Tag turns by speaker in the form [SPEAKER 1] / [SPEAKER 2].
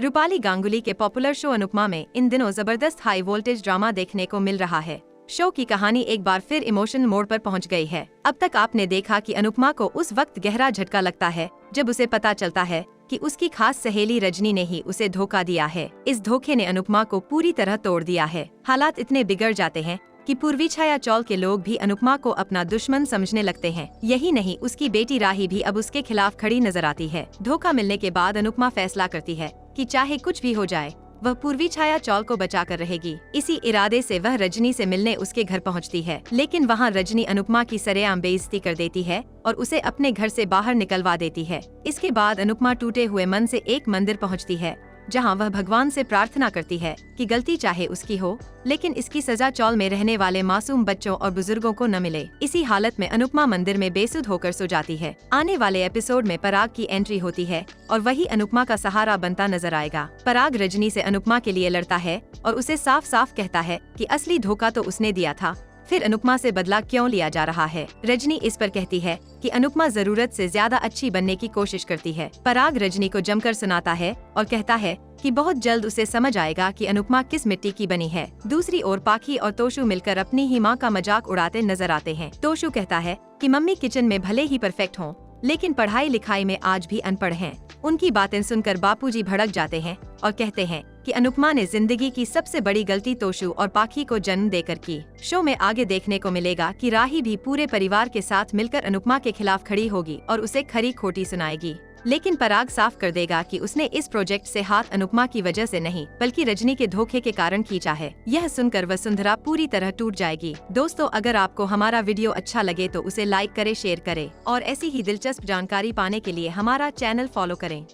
[SPEAKER 1] रूपाली गांगुली के popular show Anupama में इन दिनों जबरदस्त हाई वोल्टेज ड्रामा देखने को मिल रहा है। शो की कहानी एक बार फिर इमोशनल मोड पर पहुंच गई है। अब तक आपने देखा कि अनुपमा को उस वक्त गहरा झटका लगता है जब उसे पता चलता है कि उसकी खास सहेली रजनी ने ही उसे धोखा दिया है। इस धोखे ने अनुपमा को पूरी तरह तोड़ दिया है। हालात इतने बिगड़ जाते हैं कि पूर्वी छाया चौल के लोग भी अनुपमा को अपना दुश्मन समझने लगते हैं। यही नहीं, उसकी बेटी राही भी अब उसके खिलाफ खड़ी नजर आती है। धोखा मिलने के बाद अनुपमा फैसला करती है कि चाहे कुछ भी हो जाए वह पूर्वी छाया चौल को बचाकर रहेगी। इसी इरादे से वह रजनी से मिलने उसके घर पहुंचती है, लेकिन वहां रजनी अनुपमा की सरेआम बेइज्जती कर देती है और उसे अपने घर से बाहर निकलवा देती है। इसके बाद अनुपमा टूटे हुए मन से एक मंदिर पहुंचती है, जहां वह भगवान से प्रार्थना करती है कि गलती चाहे उसकी हो, लेकिन इसकी सजा चौल में रहने वाले मासूम बच्चों और बुजुर्गों को न मिले। इसी हालत में अनुपमा मंदिर में बेसुध होकर सो जाती है। आने वाले एपिसोड में पराग की एंट्री होती है और वही अनुपमा का सहारा बनता नजर आएगा। पराग रजनी से अनुपमा के लिए लड़ता है और उसे साफ साफ कहता है कि असली धोखा तो उसने दिया था, फिर अनुपमा से बदला क्यों लिया जा रहा है। रजनी इस पर कहती है कि अनुपमा जरूरत से ज्यादा अच्छी बनने की कोशिश करती है। पराग रजनी को जमकर सुनाता है और कहता है कि बहुत जल्द उसे समझ आएगा कि अनुपमा किस मिट्टी की बनी है। दूसरी ओर पाखी और तोशु मिलकर अपनी ही माँ का मजाक उड़ाते नजर आते हैं। तोशु कहता है कि मम्मी किचन में भले ही परफेक्ट हों, लेकिन पढ़ाई लिखाई में आज भी अनपढ़ हैं। उनकी बातें सुनकर बापूजी भड़क जाते हैं और कहते हैं कि अनुपमा ने जिंदगी की सबसे बड़ी गलती तोशु और पाखी को जन्म देकर की। शो में आगे देखने को मिलेगा कि राही भी पूरे परिवार के साथ मिलकर अनुपमा के खिलाफ खड़ी होगी और उसे खरी खोटी सुनाएगी। लेकिन पराग साफ कर देगा कि उसने इस प्रोजेक्ट से हाथ अनुपमा की वजह से नहीं, बल्कि रजनी के धोखे के कारण खींचा है। यह सुनकर वसुंधरा पूरी तरह टूट जाएगी। दोस्तों, अगर आपको हमारा वीडियो अच्छा लगे तो उसे लाइक करें, शेयर करें और ऐसी ही दिलचस्प जानकारी पाने के लिए हमारा चैनल फॉलो करें।